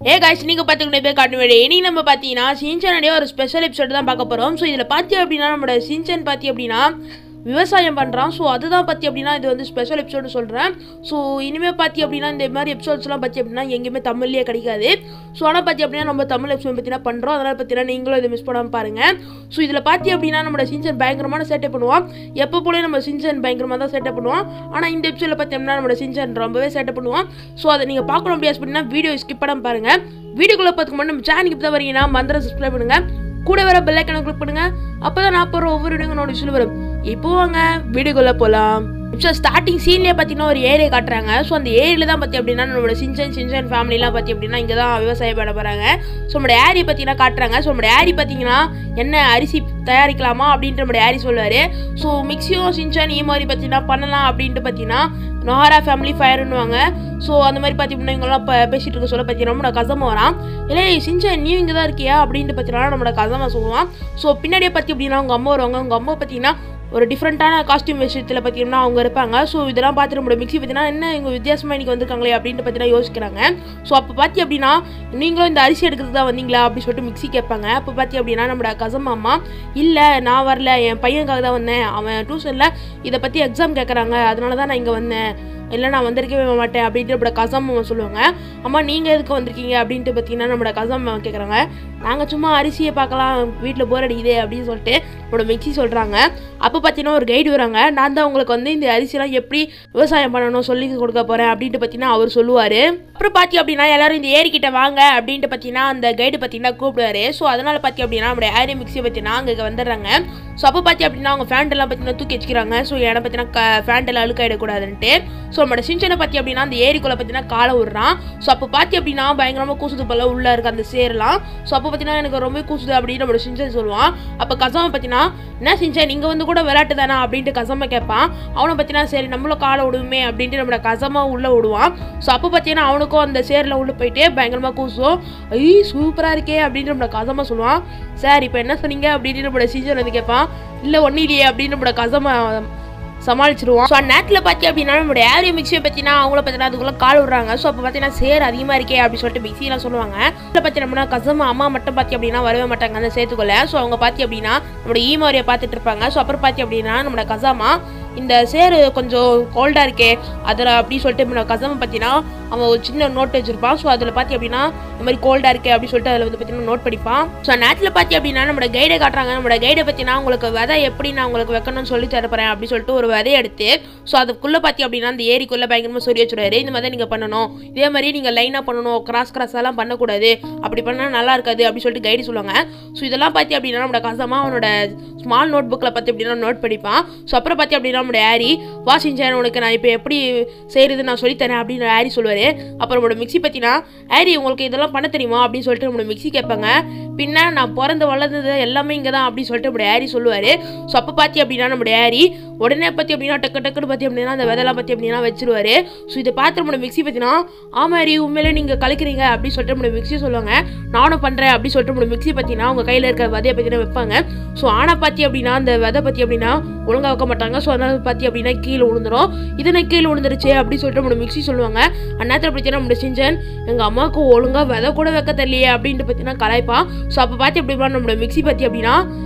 ஏ guys நீங்கள் பார்த்துக்கிட்டே காட்டு வேண்டிய இனி நம்ம பார்த்தீங்கன்னா சின்சானுடைய ஒரு ஸ்பெஷல் எபிசோடு தான் பார்க்க போகிறோம். ஸோ இதில் பார்த்தி அப்படின்னா நம்மளோட சின்சான் பார்த்தி அப்படின்னா விவசாயம் பண்ணுறான். ஸோ அதுதான் பார்த்தி அப்படின்னா இது வந்து ஸ்பெஷல் எபிசோடு சொல்கிறேன். ஸோ இனிமேல் பார்த்தி அப்படின்னா இந்த மாதிரி எபிசோட்ஸ்லாம் பார்த்தி அப்படின்னா எங்கேயுமே தமிழ்லேயே கிடைக்காது. ஸோ ஆனால் பார்த்தி அப்படின்னா நம்ம தமிழ் எபிசோட் பற்றினா பண்ணுறோம். அதனால் பார்த்தீங்கன்னா நீங்களும் இதை மிஸ் பண்ணாமல் பாருங்கள். ஸோ இதில் பார்த்தி அப்படின்னா நம்மளோட சின்சான் பயங்கரமான சேட்டை பண்ணுவோம். எப்போ போல நம்ம சின்சான் பயங்கரமாக தான் சேட்டை பண்ணுவோம். ஆனால் இந்த எபிசோடில் பார்த்தி அப்படின்னா நம்மளோட சின்சான் ரொம்பவே சேட்டை பண்ணுவோம். ஸோ அதை நீங்கள் பார்க்கணும் அப்படியே அப்படின்னா வீடியோ ஸ்கிப் பண்ணாமல் பாருங்கள். வீடியோக்குள்ளே பார்த்துக்கு மட்டும் நம்ம சேனலுக்கு இப்போ தான் வரீங்கன்னா மந்திரம் சப்ஸ்கிரைப் பண்ணுங்கள். கூட வர பெல் ஐக்கானை கிளிக் பண்ணுங்க. அப்பதான் நான் போற ஒவ்வொரு வீடியோ நோட்டிஃபிகேஷன் வரும். இப்போ வாங்க வீடியோக்குள்ள போலாம். இப்போ ஸ்டார்டிங் சீன்லேயே பார்த்தீங்கன்னா ஒரு ஏரியா காட்டுறாங்க. ஸோ அந்த ஏரியில் தான் பார்த்தி அப்படின்னா நம்மளோட சின்சான் ஃபேமிலிலாம் பார்த்தி அப்படின்னா இங்கே தான் விவசாயம் பண்ண போகிறாங்க. ஸோ நம்மளோட ஏரி பார்த்தீங்கன்னா காட்டுறாங்க. ஸோ நம்மளோட ஏரி பார்த்தீங்கன்னா என்ன அரிசி தயாரிக்கலாமா அப்படின்ட்டு நம்மளோட ஏரி சொல்லுவார். ஸோ மிக்சியும் சின்சான் மாதிரி பார்த்தீங்கன்னா பண்ணலாம் அப்படின்ட்டு பார்த்தீங்கன்னா நோஹரா ஃபேமிலி ஃபயர்னுவாங்க. ஸோ அந்த மாதிரி பார்த்தீங்கன்னா இவங்கெல்லாம் பேசிகிட்டு இருக்க சொல்ல பார்த்தீங்கன்னா நம்மளோட கசமா வரான். இல்லை சின்சான் நீ இங்கே தான் இருக்கியா அப்படின்ட்டு பார்த்தீங்கன்னா நம்மளோட கசமா சொல்லுவான். ஸோ பின்னாடியே பார்த்தி அப்படின்னா அவங்க அம்மா வருவாங்க. அவங்க அம்மா பார்த்தீங்கன்னா ஒரு டிஃப்ரெண்ட்டான காஸ்டியூம் விஷயத்தில் பார்த்தீங்கன்னா அவங்க இருப்பாங்க. ஸோ இதெல்லாம் பார்த்துட்டு நம்மளோட மிக்சி பார்த்தீங்கன்னா என்ன இவங்க வித்தியாசமாக இன்றைக்கி வந்திருக்காங்களே அப்படின்ட்டு பார்த்தீங்கன்னா யோசிக்கிறாங்க. ஸோ அப்போ பார்த்தி அப்படின்னா நீங்களும் இந்த அரிசி எடுக்கிறதுக்கு தான் வந்தீங்களா அப்படின்னு சொல்லிட்டு மிக்சி கேட்பாங்க. அப்போ பார்த்தி அப்படின்னா நம்மளோட கசமா அம்மா இல்லை நான் வரல, என் பையனுக்காக தான் வந்தேன், அவன் டியூஷனில் இதை பற்றி எக்ஸாம் கேட்குறாங்க, அதனால தான் நான் இங்கே வந்தேன், இல்லை நான் வந்திருக்கவே மாட்டேன் அப்படின்ட்டு நம்மளோட கசம்மா சொல்லுவாங்க. அம்மா நீங்கள் எதுக்கு வந்திருக்கீங்க அப்படின்ட்டு பார்த்தீங்கன்னா நம்மளோட கசம்மா கேட்குறாங்க. நாங்கள் சும்மா அரிசியை பார்க்கலாம், வீட்டில் போர் அடிக்குது அப்படின்னு சொல்லிட்டு நம்மளோட மிக்சி சொல்கிறாங்க. அப்போ பார்த்தீங்கன்னா ஒரு கைடு வராங்க. நான் தான் உங்களுக்கு வந்து இந்த அரிசிலாம் எப்படி விவசாயம் பண்ணணும் சொல்லி கொடுக்க போகிறேன் அப்படின்ட்டு பார்த்தீங்கன்னா அவர் சொல்லுவார். அப்புறம் பார்த்தி அப்படின்னா எல்லாரும் இந்த ஏரிக்கிட்ட வாங்க அப்படின்ட்டு பார்த்தீங்கன்னா அந்த கைடு பார்த்தீங்கன்னா கூப்பிடுவாரு. ஸோ அதனால் பார்த்தி அப்படின்னா நம்மளோட ஏரி மிக்சியை பார்த்தீங்கன்னா அங்கே வந்துடுறாங்க. ஸோ அப்போ பார்த்தி அப்படின்னா அவங்க ஃபேண்டெல்லாம் பார்த்தீங்கன்னா தூக்கி வச்சுக்கிறாங்க. ஸோ ஏன்னா பார்த்தீங்கன்னா ஃபேண்டெல்லாம் அழுக்காயிடக்கூடாதுன்ட்டு. ஸோ நம்மளோட சின்சானை பார்த்தி அப்படின்னா அந்த ஏரிக்குள்ளே பார்த்தீங்கன்னா காலை விடுறான். ஸோ அப்போ பார்த்தி அப்படின்னா பயங்கரமாக கூசுது போல உள்ளே இருக்க அந்த சேரெல்லாம். ஸோ அப்போ பார்த்தீங்கன்னா எனக்கு ரொம்ப கூசுது அப்படின்னு நம்மளோட சின்சான் சொல்லுவான். அப்போ கசமா பார்த்தீங்கன்னா என்ன சின்சான் நீங்கள் வந்து கூட விளையாட்டு தானே அப்படின்ட்டு கசமா கேட்பான். அவனை பார்த்தீங்கன்னா சரி நம்மளும் காலை விடுவோமே அப்படின்ட்டு நம்மளோட கசமா உள்ளே விடுவான். ஸோ அப்போ பார்த்தீங்கன்னா அவனுக்கும் அந்த சேரில் உள்ளே போயிட்டு பயங்கரமாக கூசும். ஐய் சூப்பராக இருக்கே அப்படின்ட்டு நம்மளோட கசமா சொல்லுவான். சார் இப்போ என்ன சொன்னீங்க அப்படின்ட்டு நம்மளோட சின்சான் வந்து கேட்பான். இல்லை ஒன்றும் இல்லையே அப்படின்னு நம்மளோட கசமா சமாளிச்சிருவோம். ஸோ நேரத்தில் பார்த்தி அப்படின்னா நம்மளோட ஏரியா மிக்சியை பார்த்தீங்கன்னா அவங்கள பார்த்தீங்கன்னா அதுக்குள்ளே கால் விடுறாங்க. ஸோ அப்போ பார்த்தீங்கன்னா சேர் அதிகமாக இருக்கே அப்படின்னு சொல்லிட்டு மிக்சியெலாம் சொல்லுவாங்க. இதில் பார்த்தீங்கன்னா கசமா அம்மா மட்டும் பார்த்தி அப்படின்னா வரவே மாட்டாங்க அந்த சேர்த்துக்குள்ள. ஸோ அவங்க பார்த்தி அப்படின்னா நம்மளோட ஈமாரியை பார்த்துட்டு இருப்பாங்க. ஸோ அப்புறம் பார்த்தி அப்படின்னா நம்மளோட கசாமா இந்த சேரு கொஞ்சம் கோல்டாக இருக்கே அதில் அப்படி சொல்லிட்டு நம்மளோட கசமா பார்த்தீங்கன்னா அவன் ஒரு சின்ன நோட் வச்சிருப்பான். ஸோ அதில் பார்த்தி அப்படின்னா இந்த மாதிரி கோல்டாக இருக்கே அப்படின்னு சொல்லிட்டு அதில் வந்து பார்த்தீங்கன்னா நோட் படிப்பான். ஸோ நேரத்தில் பார்த்தி அப்படின்னா நம்மளோட கைடை காட்டுறாங்க. நம்மளோட கைடை பார்த்தீங்கன்னா உங்களுக்கு விதை எப்படி நான் உங்களுக்கு வைக்கணும்னு சொல்லி தரப்போறேன் அப்படின்னு சொல்லிட்டு ஒரு விதையை எடுத்து ஸோ அதுக்குள்ளே பார்த்தி அப்படின்னா அந்த ஏரிக்குள்ளே பயங்கரமாக சொல்லி வச்சுருவாரு. இந்த மாதிரி நீங்கள் பண்ணணும், இதே மாதிரி நீங்கள் லைனாக பண்ணணும், கிராஸெல்லாம் பண்ணக்கூடாது, அப்படி பண்ணால் நல்லா இருக்காது அப்படின்னு சொல்லிட்டு கைடு சொல்லுவாங்க. ஸோ இதெல்லாம் பார்த்தி அப்படின்னா நம்மளோட கசமா அவனோட ஸ்மால் நோட் புக்கில் பார்த்தி அப்படின்னா நோட் படிப்பான். ஸோ அப்புறம் பார்த்தி அப்படின்னா நம்மளோட ஏரி வா சின்சான் உனக்கு நான் இப்போ எப்படி செய்கிறது நான் சொல்லித்தரேன் அப்படின்னு ஏரி சொல்லுவார். அப்புறம் நம்மளோட மிக்சி பார்த்தீங்கன்னா ஏரி உங்களுக்கு இதெல்லாம் பண்ண தெரியுமா அப்படின்னு சொல்லிட்டு நம்மளோட மிக்சி கேட்பாங்க. பின்ன நான் பிறந்து வளர்ந்தது எல்லாமே இங்கே தான் அப்படின்னு சொல்லிட்டு நம்மளோட ஏரி சொல்லுவார். ஸோ அப்போ பார்த்தி அப்படின்னா நம்மளோட ஏரி உடனே பார்த்தி அப்படின்னா டக்குன்னு பார்த்தி அப்படின்னா அந்த விதெல்லாம் பார்த்தி அப்படின்னா வச்சிருவாரு. ஸோ இதை பார்த்து நம்மளோட மிக்சி பார்த்தீங்கன்னா ஆமா ஏரி உண்மையிலே நீங்கள் கலக்கிறீங்க அப்படின்னு சொல்லிட்டு நம்மளோட மிக்சி சொல்லுவாங்க. நானும் பண்ணுறேன் அப்படின்னு சொல்லிட்டு நம்மளோட மிக்சி பார்த்தீங்கன்னா அவங்க கையில் இருக்கிற விதையை பார்த்தீங்கன்னா வைப்பாங்க. ஸோ ஆனால் பார்த்தி அப்படின்னா அந்த விதை பார்த்தி அப்படின்னா ஒழுங்காக வைக்க மாட்டாங்க. ஸோ அதனால் பார்த்தி அப்படின்னா கீழே விழுந்துடும். இதனை கீழே விழுந்துருச்சு அப்படின்னு சொல்லிட்டு நம்மளோட மிக்சி சொல்லுவாங்க. அந்நேரத்தில் பார்த்தீங்கன்னா நம்மளோட சின்சான் எங்கள் அம்மாவுக்கு ஒழுங்காக விதை கூட வைக்க தெரியலையே அப்படின்ட்டு பார்த்தீங்கன்னா கலாய்ப்பான். ஸோ அப்போ பார்த்தி அப்படின்னா நம்மளோட மிக்சி பார்த்தி அப்படின்னா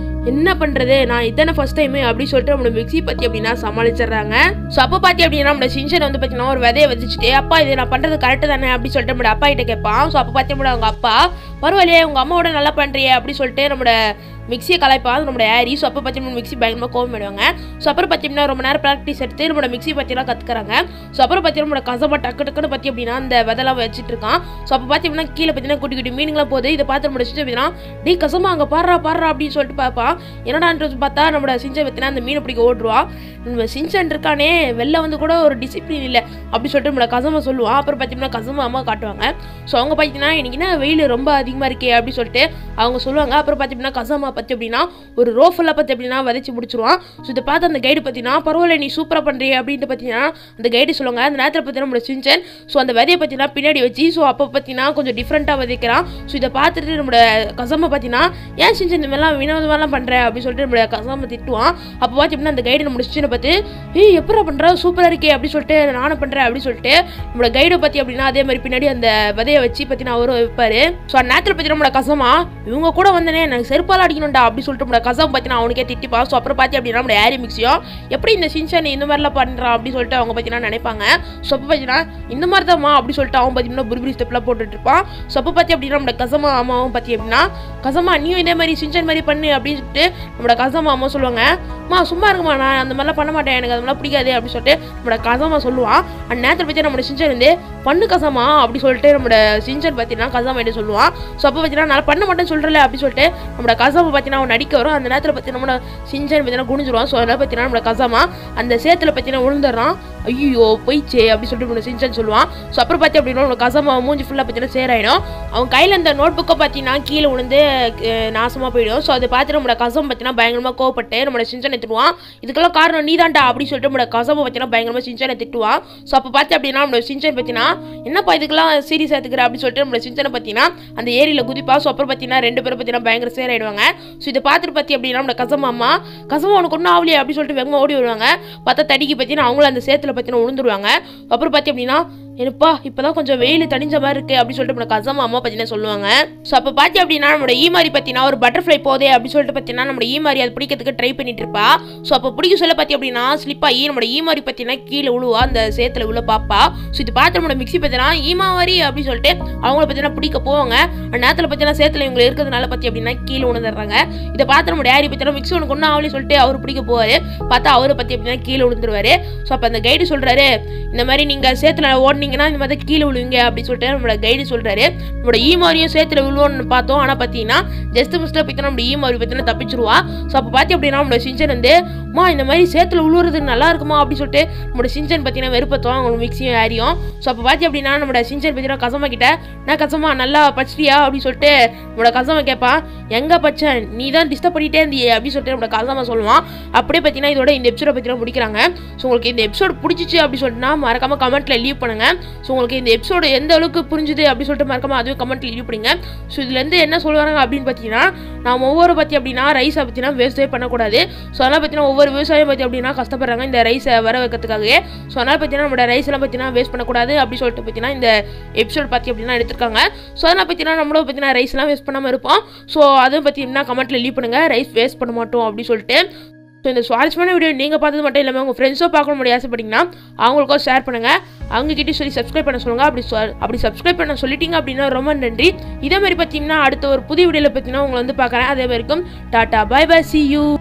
என்ன பண்ணுறது நான் இதானே ஃபர்ஸ்ட் டைமு அப்படின்னு சொல்லிட்டு நம்மளோட மிக்சி பற்றி அப்படின்னா சமாளிச்சிடுறாங்க. ஸோ அப்போ பார்த்தி அப்படின்னா நம்மளோட சின்சான் வந்து பார்த்தீங்கன்னா ஒரு விதையை வச்சுட்டு அப்பா இது நான் பண்ணுறது கரெக்டு தானே அப்படின்னு சொல்லிட்டு நம்மளோட அப்பா கிட்ட கேட்பான். ஸோ அப்போ பார்த்தி அப்படின்னா அவங்க அப்பா பரவாயில்லையே உங்கள் அம்மாவோட நல்லா பண்ணுறியே அப்படின்னு சொல்லிட்டு நம்மளோட மிக்சியை கலாய்ப்பாங்க நம்மளோட ஏரி. ஸோ அப்போ பார்த்தீங்கன்னா மிக்சி பயங்கரமாக கோவம் பண்ணுவாங்க. ஸோ அப்புறம் பார்த்தீங்கன்னா ரொம்ப நேரம் ப்ராக்டிஸ் எடுத்து நம்மளோட மிக்சி பற்றிலாம் கற்றுக்குறாங்க. ஸோ அப்புறம் பார்த்தீங்கன்னா நம்மளோட கசமா டக்குன்னு பார்த்தி அப்படின்னா அந்த விதெல்லாம் வச்சுட்டு இருக்கான். ஸோ அப்போ பார்த்தீங்கன்னா கீழே பார்த்தீங்கன்னா குட்டி குட்டி மீனிங்லாம் போகுது. இதை பார்த்து நம்மளோட சின்சான் அப்படின்னா டே கசமா அங்கே பாடுறா அப்படின்னு சொல்லிட்டு பார்ப்பான். என்னடான்றது பார்த்தா நம்மளோட சின்சான் பார்த்தீங்கன்னா அந்த மீனை பிடிக்க ஓடுருவான். நம்ம சின்சான் இருக்கானே வெளில வந்து கூட ஒரு டிசிப்ளின் இல்லை அப்படின்னு சொல்லிட்டு நம்மளோட கசமா சொல்லுவான். அப்புறம் பார்த்தீங்கன்னா கசமா அம்மா காட்டுவாங்க. ஸோ அவங்க பார்த்தீங்கன்னா எனக்கு என்ன வெயில் ரொம்ப அதிகமாக இருக்கே அப்படின்னு சொல்லிட்டு அவங்க சொல்லுவாங்க. அப்புறம் பார்த்தீங்கன்னா கசாமா பற்றி அப்படின்னா ஒரு ரோ ஃபுல்லாக பற்றி அப்படின்னா விதைச்சி முடிச்சிருவான். ஸோ இதை பார்த்து அந்த கைடு பார்த்தீங்கன்னா பரவாயில்ல நீ சூப்பராக பண்ணுறிய அப்படின்ட்டு பார்த்தீங்கன்னா அந்த கைடு சொல்லுவாங்க. அந்த நேரத்தில் பார்த்தீங்கன்னா நம்மளோட சின்சன் ஸோ அந்த விதையை பார்த்தீங்கன்னா பின்னாடி வச்சு ஸோ அப்போ பார்த்தீங்கன்னா கொஞ்சம் டிஃப்ரெண்ட்டாக விதைக்கிறான். ஸோ இதை பார்த்துட்டு நம்மளோட கசாமா பார்த்தீங்கன்னா ஏன் சின்சன் இந்த மாதிரிலாம் வினோதமாலாம் பண்ணுற அப்படின்னு சொல்லிட்டு நம்மளோட கசாமா திட்டுவான். அப்போ பார்த்தீங்கன்னா அந்த கைடு நம்மளோட சின்சனை பார்த்து எப்படா பண்ணுற சூப்பராக இருக்கே அப்படின்னு சொல்லிட்டு நானும் பண்ணுறேன் அப்படின்னு சொல்லிட்டு நம்மளோட கைடை பற்றி அப்படின்னா அதே மாதிரி பின்னாடி அந்த விதையை வச்சு பார்த்தீங்கன்னா அவரும் வைப்பாரு. ஸோ அந்த நேரத்தில் பார்த்தீங்கன்னா நம்மளோட கசாமா இவங்க கூட வந்தனே எனக்கு செருப்பால் அடிக்கணும்டா அப்படின்னு சொல்லிட்டு நம்மளோட கசாமா பார்த்தீங்கன்னா அவனுக்கே திட்டிப்பா. ஸோ அப்புறம் பார்த்தி அப்படின்னா நம்மளோட ஏரி மிக்ஸியும் எப்படி இந்த சின்சன் இந்த மாதிரிலாம் பண்ணுறான் அப்படின்னு சொல்லிட்டு அவங்க பார்த்தீங்கன்னா நினைப்பாங்க. ஸோ அப்போ பார்த்தீங்கன்னா இந்த மாதிரி தான்மா அப்படி சொல்லிட்டு அவன் பார்த்தீங்கன்னா புரிபுரி ஸ்டெப்லாம் போட்டுட்டு இருப்பான். ஸோ அப்போ பார்த்தி அப்படின்னா நம்மளோட கசாமா அம்மாவும் பார்த்தி அப்படின்னா கசாமா நீயும் இதே மாதிரி சின்சன் மாதிரி பண்ணு அப்படின்னு சொல்லிட்டு நம்மளோட கசாமா அம்மா சொல்லுவாங்க. சும்மா இருக்குமா நான் அந்த மாதிரிலாம் பண்ண மாட்டேன் எனக்கு அதெல்லாம் பிடிக்காது அப்படின்னு சொல்லிட்டு நம்மளோட கசாமா சொல்லுவான். அந்த நேரத்தில் பற்றி நம்மளோட சின்சன் வந்து பண்ணு கசாமா அப்படி சொல்லிட்டு நம்மளோட சின்சன் பார்த்தீங்கன்னா கசாமா என்ன சொல்லுவான். ஸோ அப்போ பார்த்தீங்கன்னா நான் பண்ண மாட்டேன்னு சொல்கிறல அப்படி சொல்லிட்டு நம்மளோட கசாமா பார்த்தீங்கன்னா அவன் நடிக்க வரும். அந்த நேரத்தில் பற்றி நம்மளோட சின்சன் பார்த்தீங்கன்னா குனிஞ்சிருவான். ஸோ அதனால் பார்த்தீங்கன்னா நம்மளோட கசாமா அந்த சேத்துல பார்த்தீங்கன்னா விழுந்துடுறான். ஐயோ போயிச்சே அப்படி சொல்லிட்டு நம்மளோட சின்சன் சொல்லுவான். ஸோ அப்புறம் பார்த்தி அப்படின்னா நம்மளோட கசாமா மூஞ்சி ஃபுல்லாக பார்த்தீங்கன்னா சேராயிடும். அவன் கையில் அந்த நோட் புக்கை பார்த்தீங்கன்னா கீழே விழுந்து நாசமாக போயிடும். ஸோ அதை பார்த்து நம்மளோட கசாமா பார்த்தீங்கன்னா பயங்கரமாக கோவப்பட்டு நம்மளோட சின்சனை திட்டுவான். இதுக்கெல்லாம் காரணம் நீ தான்டா அப்படின்னு சொல்லிட்டு நம்மளோட கசாமா பார்த்தீங்கன்னா பயங்கரமாக சின்சனை திட்டுவான். ஸோ அப்போ பார்த்து அப்படின்னா நம்மளோட சின்சன் பார்த்தீங்கன்னா என்னப்பா இதுக்கெல்லாம் சீரியஸ் எடுத்துக்கிற அப்படின்னு சொல்லிட்டு நம்மளோட சின்சனை பார்த்தீங்கன்னா அந்த ஏரியில் குதிப்பா. ஸோ அப்புறம் பார்த்தீங்கன்னா ரெண்டு பேரும் பார்த்தீங்கன்னா பயங்கர சேராயிடுவாங்க. ஸோ இதை பார்த்துட்டு பார்த்தி அப்படின்னா நம்மளோட கசாமா அம்மா கசாமா உனக்கு ஒன்றும் ஆகலையே அப்படின்னு சொல்லிட்டு வேகமாக ஓடி வருவாங்க. பார்த்தா தடிக்கு பார்த்தீங்கன்னா அவங்களும் அந்த சேத்துல பார்த்தீங்கன்னா விழுந்துருவாங்க. அப்புறம் பார்த்தி அப்படின்னா என்னப்பா இப்போதான் கொஞ்சம் வெயில் தனிஞ்ச மாதிரி இருக்கு அப்படின்னு சொல்லிட்டு நம்மளோட கசாமா அம்மா பார்த்தீங்கன்னா சொல்லுவாங்க. ஸோ அப்போ பார்த்தி அப்படின்னா நம்மளோட ஈமாரி பார்த்தீங்கன்னா ஒரு பட்டர்ஃப்ளை போதே அப்படின்னு சொல்லிட்டு பார்த்தீங்கன்னா நம்ம ஈமாரி அதை பிடிக்கிறதுக்கு ட்ரை பண்ணிட்டு இருப்பா. ஸோ அப்போ பிடிக்க சொல்ல பார்த்தி அப்படின்னா ஸ்லிப்பாகி நம்மளோட ஈமாரி பார்த்தீங்கன்னா கீழே விழுவா அந்த சேத்துல உள்ள பாப்பா. ஸோ இது பார்த்து நம்மளோட மிக்ஸி பார்த்தீங்கன்னா ஈமாவாரி அப்படின்னு சொல்லிட்டு அவங்கள பார்த்தீங்கன்னா பிடிக்க போவாங்க. அந்த நேரத்தில் பார்த்தீங்கன்னா சேத்துல இவங்க இருக்கிறதுனால பார்த்தி அப்படின்னா கீழே விழுந்துடுறாங்க. இதை பார்த்து நம்மளோட ஏரி பார்த்தீங்கன்னா மிக்ஸி உனக்கு ஒன்றும் ஆகலன்னு சொல்லிட்டு அவர் பிடிக்க போவார். பார்த்தா அவரை பற்றி அப்படின்னா கீழே விழுந்துருவாரு. ஸோ அப்போ அந்த கைடு சொல்கிறாரு இந்த மாதிரி நீங்கள் சேத்துல ஓடினீங்கன்னா இந்த மாதிரி கீழே விழுவீங்க அப்படின்னு சொல்லிட்டு நம்மளோட கைடு சொல்கிறாரு. நம்மளோட ஈமாரியும் சேத்துல விழுவோன்னு பார்த்தோம். ஆனால் பார்த்தீங்கன்னா ஜஸ்ட் மிஸ்டேக் பார்த்தீங்கன்னா நம்ம ஈமாரி பார்த்தீங்கன்னா தப்பிச்சிருவா. ஸோ அப்போ பார்த்தி அப்படின்னா நம்மளோட சின்சன் வந்து இந்த மாதிரி சேத்துல விழுவுறதுக்கு நல்லா இருக்குமா அப்படின்னு சொல்லிட்டு நம்மளோட சின்சன் பார்த்தீங்கன்னா வெறுப்பத்தோம் அவங்க மிக்ஸியும் ஏரியும். ஸோ அப்போ பார்த்தி அப்படின்னா நம்மளோட சின்சன் பார்த்தீங்கன்னா கசமா கிட்ட நான் கசமா நல்லா பச்சிட்டியா அப்படின்னு சொல்லிட்டு நம்மளோட கசமா கேட்பான். எங்கே பச்சன் நீ தான் டிஸ்டர்ப் பண்ணிட்டே இருந்தியே அப்படின்னு சொல்லிட்டு நம்மளோட கசமா சொல்லுவான். அப்படியே பார்த்தீங்கன்னா இதோட இந்த எபிசோட பார்த்தீங்கன்னா முடிக்கிறாங்க. ஸோ உங்களுக்கு இந்த எபிசோட் பிடிச்சிச்சு அப்படின்னு சொல்லிட்டுனா மறக்காம கமெண்ட்ல லீவ் பண்ணுங்க. ஸோ உங்களுக்கு இந்த எபிசோடு எந்த அளவுக்கு புரிஞ்சுது அப்படின்னு சொல்லிட்டு மறக்காம அதுவும் கமெண்ட்ல லீவ் பண்ணுங்க. ஸோ இதுலேருந்து என்ன சொல்லுவாங்க அப்படின்னு பார்த்தீங்கன்னா நம்ம ஒவ்வொரு பற்றி அப்படின்னா ரைஸை பற்றினா வேஸ்ட்டே பண்ணக்கூடாது. ஸோ அதனால் பார்த்தீங்கன்னா ஒவ்வொரு விவசாயம் பற்றி அப்படின்னா கஷ்டப்படுறாங்க இந்த ரைஸை வர வைக்கிறதுக்காகவே. ஸோ அதனால் பார்த்தீங்கன்னா நம்மளோட ரைஸ் எல்லாம் பார்த்தீங்கன்னா வேஸ்ட் பண்ணக்கூடாது அப்படின்னு சொல்லிட்டு பார்த்தீங்கன்னா இந்த எபிசோட் பற்றி அப்படின்னா எடுத்துருக்காங்க. ஸோ அதனால் பார்த்தீங்கன்னா நம்மளும் பார்த்தீங்கன்னா ரைஸ்லாம் வேஸ்ட் பண்ணாமல் இருப்போம். ஸோ அதுவும் பார்த்தீங்கன்னா கமெண்ட்ல லீவ் பண்ணுங்க ரைஸ் வேஸ்ட் பண்ண மாட்டோம் அப்படின்னு சொல்லிட்டு. ஸோ இந்த சுவாரஸ்யமான வீடியோ நீங்கள் பார்த்தது மட்டும் இல்லாமல் உங்கள் ஃப்ரெண்ட்ஸோ பார்க்க முடியாது ஆசைப்பட்டீங்கன்னா அவங்களுக்கும் ஷேர் பண்ணுங்கள். அவங்ககிட்ட சொல்லி சப்ஸ்கிரைப் பண்ண சொல்லுங்கள். அப்படி சப்ஸ்கிரைப் பண்ண சொல்லிட்டீங்க அப்படின்னா ரொம்ப நன்றி. இதே மாதிரி பார்த்தீங்கன்னா அடுத்த ஒரு புதிய வீடியோவில் பார்த்தீங்கன்னா உங்களை வந்து பார்க்குறேன். அதே வரைக்கும் tata bye bye see you.